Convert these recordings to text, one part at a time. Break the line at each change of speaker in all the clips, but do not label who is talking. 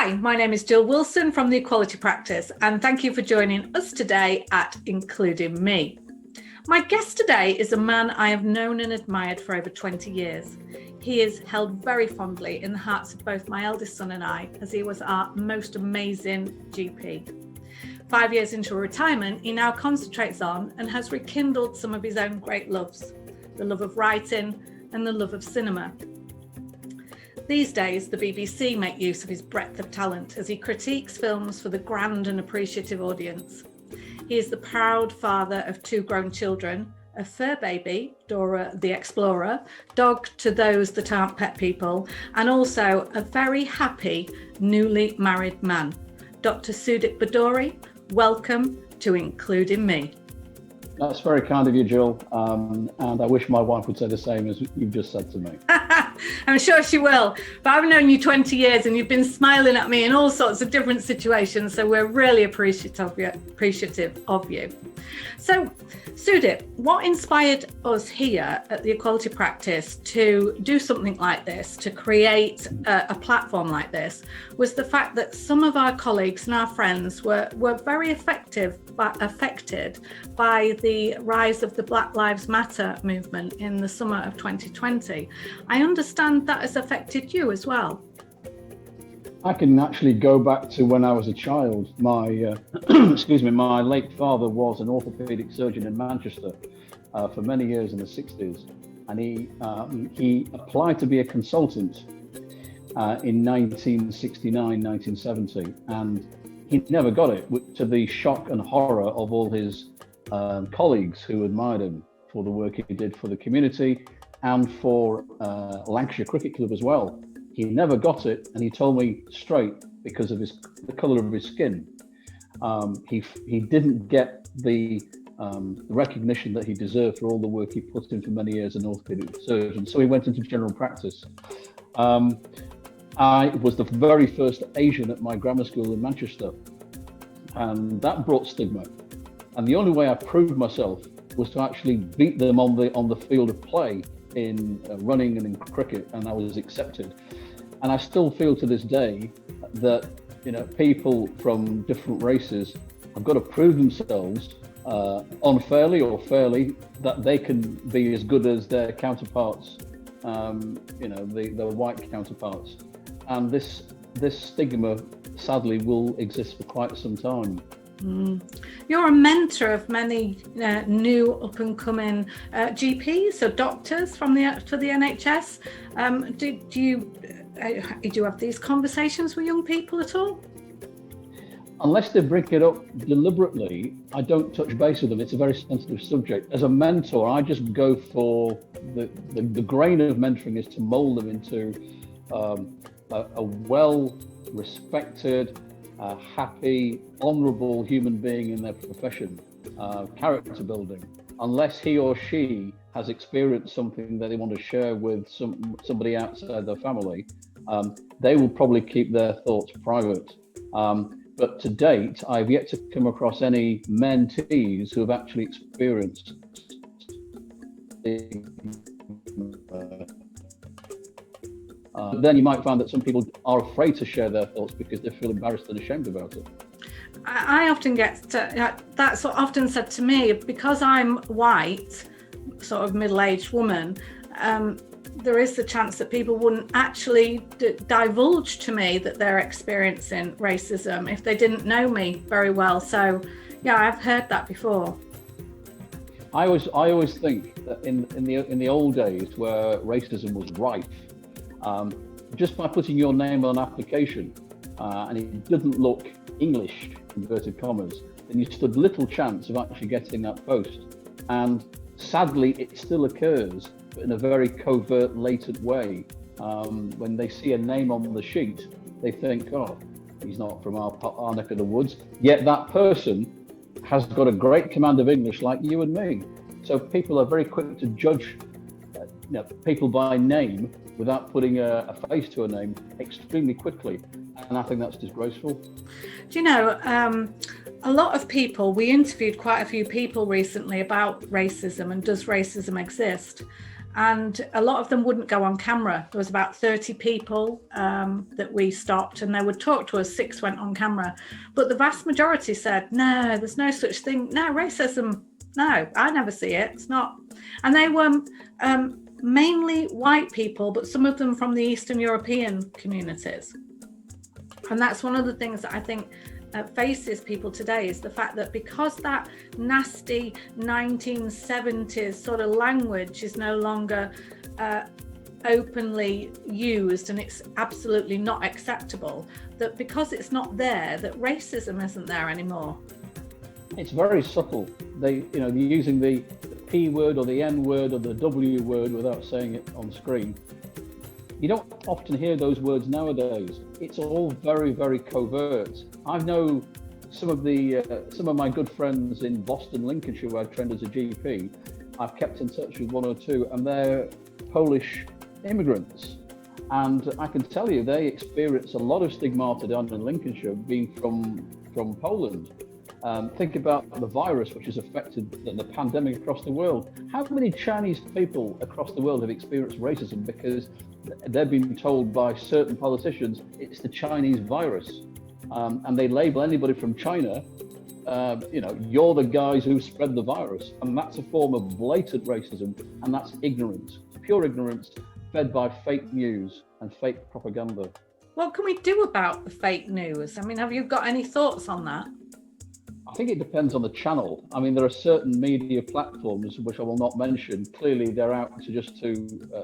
Hi, my name is Jill Wilson from the Equality Practice, and thank you for joining us today at Including Me. My guest today is a man I have known and admired for over 20 years. He is held very fondly in the hearts of both my eldest son and I, as he was our most amazing GP. 5 years into retirement, he now concentrates on and has rekindled some of his own great loves, the love of writing and the love of cinema. These days, the BBC make use of his breadth of talent as he critiques films for the grand and appreciative audience. He is the proud father of 2 grown children, a fur baby, Dora the Explorer, dog to those that aren't pet people, and also a very happy, newly married man. Dr. Sudip Bhaduri, welcome to Including Me.
That's very kind of you, Jill, and I wish my wife would say the same as you've just said to me.
I'm sure she will, but I've known you 20 years and you've been smiling at me in all sorts of different situations, so we're really appreciative of you. So, Sudip, what inspired us here at the Equality Practice to do something like this, to create a platform like this, was the fact that some of our colleagues and our friends were very affected by the rise of the Black Lives Matter movement in the summer of 2020. I understand that has affected you as well.
I can actually go back to when I was a child. My my late father was an orthopedic surgeon in Manchester for many years in the 60s, and he applied to be a consultant in 1969, 1970, and he never got it, to the shock and horror of all his colleagues who admired him for the work he did for the community and for Lancashire Cricket Club as well. He never got it, and he told me straight because of the colour of his skin. He didn't get the recognition that he deserved for all the work he put in for many years as an orthopedic surgeon. So he went into general practice. I was the very first Asian at my grammar school in Manchester, and that brought stigma. And the only way I proved myself was to actually beat them on the field of play in running and in cricket, and I was accepted. And I still feel to this day that people from different races have got to prove themselves unfairly or fairly, that they can be as good as their counterparts, the white counterparts. And this stigma, sadly, will exist for quite some time.
You're a mentor of many new up-and-coming GPs, so doctors for the NHS. Do you have these conversations with young people at all?
Unless they bring it up deliberately, I don't touch base with them. It's a very sensitive subject. As a mentor, I just go for the grain of mentoring is to mold them into a well-respected, happy, honourable human being in their profession, character building. Unless he or she has experienced something that they want to share with somebody outside their family, they will probably keep their thoughts private. But to date, I've yet to come across any mentees who have actually experienced then you might find that some people are afraid to share their thoughts because they feel embarrassed and ashamed about it.
I often get that's often said to me, because I'm white, sort of middle-aged woman, there is the chance that people wouldn't actually divulge to me that they're experiencing racism if they didn't know me very well. So yeah, I've heard that before.
I always think that in the old days where racism was rife, just by putting your name on an application and it didn't look English, inverted commas, then you stood little chance of actually getting that post. And sadly, it still occurs, but in a very covert, latent way. When they see a name on the sheet, they think, oh, he's not from our neck of the woods. Yet that person has got a great command of English like you and me. So people are very quick to judge people by name without putting a face to a name extremely quickly. And I think that's disgraceful.
Do you know, a lot of people, we interviewed quite a few people recently about racism and does racism exist? and a lot of them wouldn't go on camera. There was about 30 people that we stopped, and they would talk to us. 6 went on camera, but the vast majority said, no, there's no such thing. No, racism, no, I never see it. It's not. And they were mainly white people, but some of them from the Eastern European communities. And that's one of the things that I think faces people today, is the fact that because that nasty 1970s sort of language is no longer openly used, and it's absolutely not acceptable, that because it's not there, that racism isn't there anymore.
It's very subtle. They're using the P word or the N word or the W word without saying it on screen. You don't often hear those words nowadays. It's all very, very covert. I know some of my good friends in Boston, Lincolnshire, where I trained as a GP. I've kept in touch with 1 or 2, and they're Polish immigrants. And I can tell you, they experience a lot of stigmata down in Lincolnshire, being from Poland. Think about the virus which has affected the pandemic across the world. How many Chinese people across the world have experienced racism because they've been told by certain politicians it's the Chinese virus, and they label anybody from China, you're the guys who spread the virus, and that's a form of blatant racism, and that's ignorance, pure ignorance, fed by fake news and fake propaganda.
What can we do about the fake news? I mean, have you got any thoughts on that?
I think it depends on the channel. I mean, there are certain media platforms, which I will not mention. Clearly, they're out to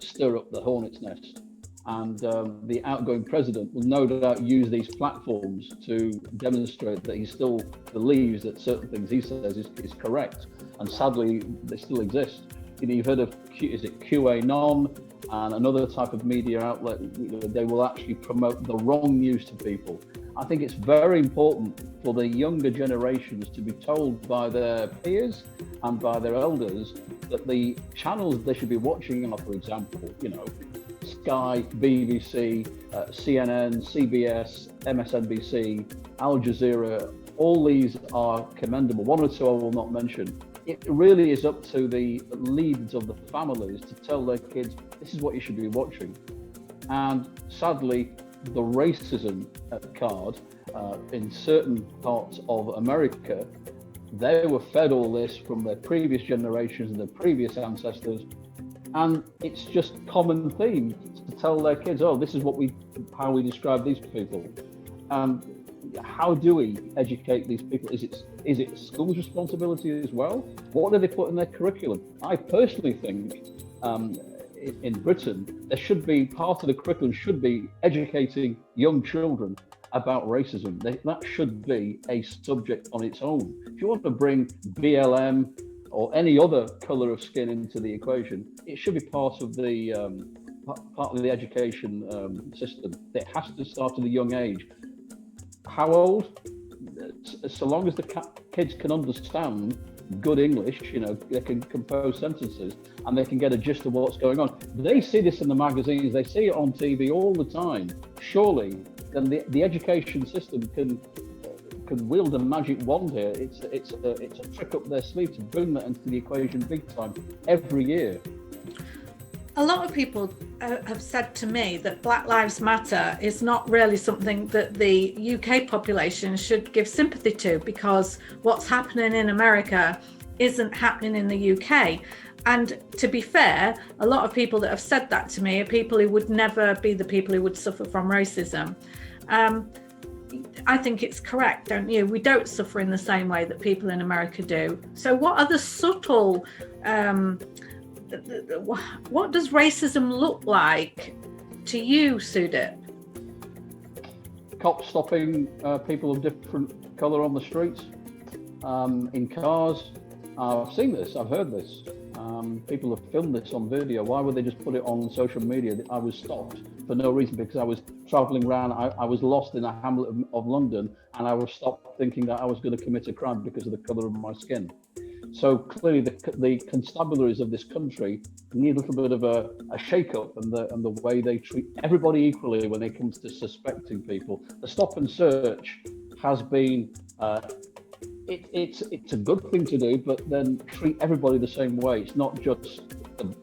stir up the hornet's nest. And the outgoing president will no doubt use these platforms to demonstrate that he still believes that certain things he says is correct. And sadly, they still exist. You've heard of, is it QAnon and another type of media outlet? They will actually promote the wrong news to people. I think it's very important for the younger generations to be told by their peers and by their elders that the channels they should be watching are, for example, Sky, BBC, CNN, CBS, MSNBC, Al Jazeera. All these are commendable. 1 or 2 I will not mention. It really is up to the leads of the families to tell their kids, this is what you should be watching. And sadly, the racism card in certain parts of America, they were fed all this from their previous generations and their previous ancestors, and it's just common theme to tell their kids, oh, this is how we describe these people. How do we educate these people? Is it school's responsibility as well? What do they put in their curriculum? I personally think in Britain, there should be part of the curriculum should be educating young children about racism. That should be a subject on its own. If you want to bring BLM or any other colour of skin into the equation, it should be part of the education system. It has to start at a young age. How old? So long as the kids can understand good English, they can compose sentences and they can get a gist of what's going on. They see this in the magazines, they see it on TV all the time. Surely, then the education system can wield a magic wand here. It's a trick up their sleeve to bring that into the equation big time every year.
A lot of people have said to me that Black Lives Matter is not really something that the UK population should give sympathy to, because what's happening in America isn't happening in the UK. And to be fair, a lot of people that have said that to me are people who would never be the people who would suffer from racism. I think it's correct, don't you? We don't suffer in the same way that people in America do. So what are the subtle what does racism look like to you, Sudip?
Cops stopping people of different colour on the streets, in cars. I've seen this, I've heard this. People have filmed this on video. Why would they just put it on social media? I was stopped for no reason because I was travelling around. I was lost in a hamlet of London, and I was stopped thinking that I was going to commit a crime because of the colour of my skin. So clearly the constabularies of this country need a little bit of a shake-up in the way they treat everybody equally when it comes to suspecting people. The stop and search has been, it's a good thing to do, but then treat everybody the same way. It's not just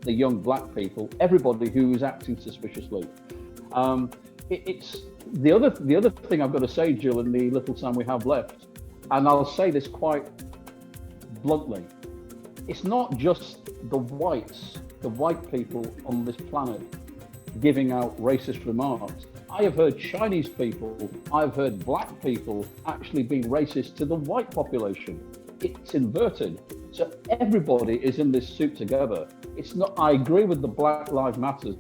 the young black people, everybody who is acting suspiciously. It's the other thing I've got to say, Jill, in the little time we have left, and I'll say this quite bluntly. It's not just the white people on this planet giving out racist remarks. I have heard Chinese people, I've heard black people actually being racist to the white population. It's inverted. So everybody is in this soup together. It's not, I agree with the Black Lives Matters,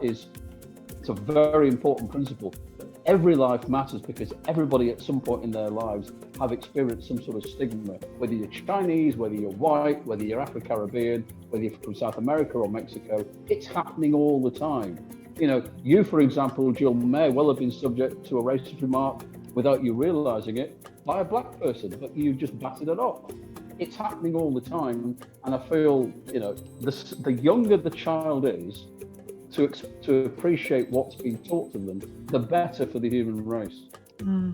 it's a very important principle. But every life matters because everybody at some point in their lives have experienced some sort of stigma, whether you're Chinese, whether you're white, whether you're Afro-Caribbean, whether you're from South America or Mexico. It's happening all the time. You know, you, for example, Jill, may well have been subject to a racist remark without you realizing it by a black person, but you just batted it off. It's happening all the time. And I feel, you know, the younger the child is to appreciate what's being taught to them, the better for the human race.
Mm.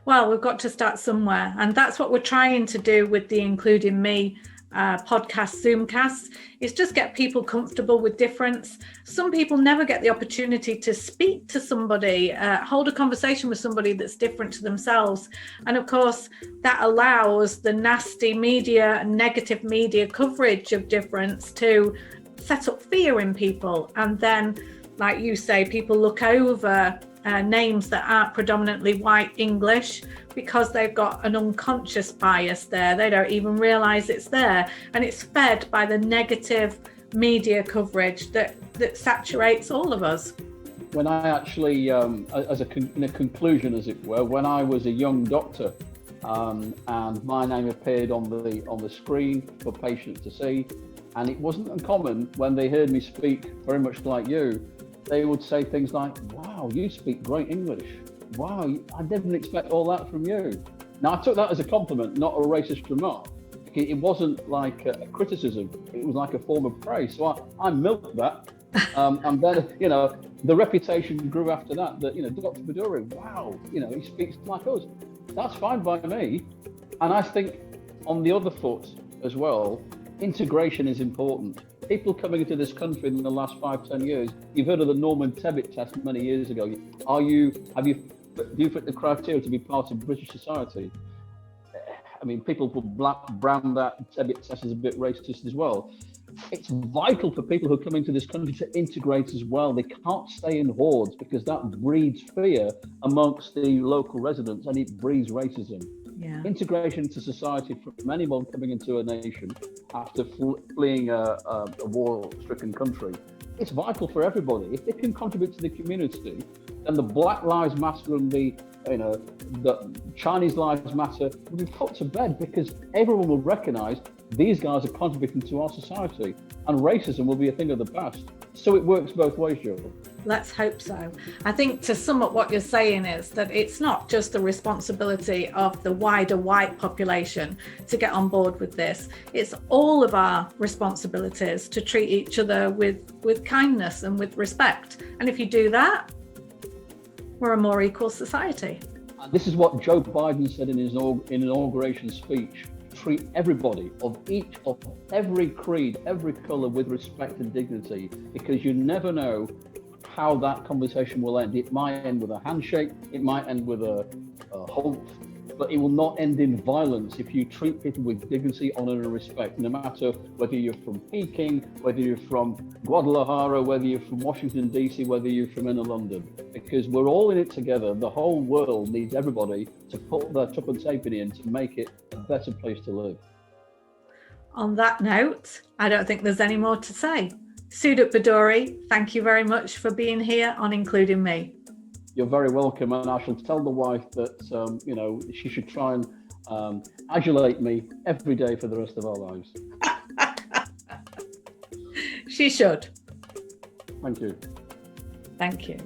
Well, we've got to start somewhere. And that's what we're trying to do with the Including Me podcast Zoomcast, is just get people comfortable with difference. Some people never get the opportunity to speak to somebody, hold a conversation with somebody that's different to themselves. And of course, that allows the nasty media, negative media coverage of difference to set up fear in people. And then, like you say, people look over names that aren't predominantly white English because they've got an unconscious bias there. They don't even realize it's there. And it's fed by the negative media coverage that saturates all of us.
When I actually, in a conclusion, as it were, when I was a young doctor and my name appeared on the screen for patients to see, and it wasn't uncommon when they heard me speak very much like you, they would say things like, wow, you speak great English. Wow, I didn't expect all that from you. Now, I took that as a compliment, not a racist remark. It wasn't like a criticism. It was like a form of praise. So I milked that. And then, you know, the reputation grew after that, Dr. Bhaduri, wow, he speaks like us. That's fine by me. And I think on the other foot as well, integration is important. People coming into this country in the last 5-10 years, you've heard of the Norman Tebbit test many years ago. Do you fit the criteria to be part of British society? I mean, people will brand that Tebbit test as a bit racist as well. It's vital for people who come into this country to integrate as well. They can't stay in hordes because that breeds fear amongst the local residents and it breeds racism.
Yeah. Integration
into society from anyone coming into a nation after fleeing a war-stricken country, it's vital for everybody. If they can contribute to the community, then the Black Lives Matter and the Chinese Lives Matter will be put to bed because everyone will recognise these guys are contributing to our society and racism will be a thing of the past. So it works both ways, Joe.
Let's hope so. I think to sum up what you're saying is that it's not just the responsibility of the wider white population to get on board with this. It's all of our responsibilities to treat each other with kindness and with respect. And if you do that, we're a more equal society.
And this is what Joe Biden said in his inauguration speech. Treat everybody of every creed, every colour with respect and dignity, because you never know how that conversation will end. It might end with a handshake, it might end with a halt, but it will not end in violence if you treat people with dignity, honour and respect, no matter whether you're from Peking, whether you're from Guadalajara, whether you're from Washington DC, whether you're from inner London, because we're all in it together. The whole world needs everybody to put their tuppence halfpenny in to make it a better place to live.
On that note, I don't think there's any more to say. Sudip Bhaduri, thank you very much for being here on Including Me.
You're very welcome, and I shall tell the wife that she should try and adulate me every day for the rest of our lives.
She should.
Thank you.
Thank you.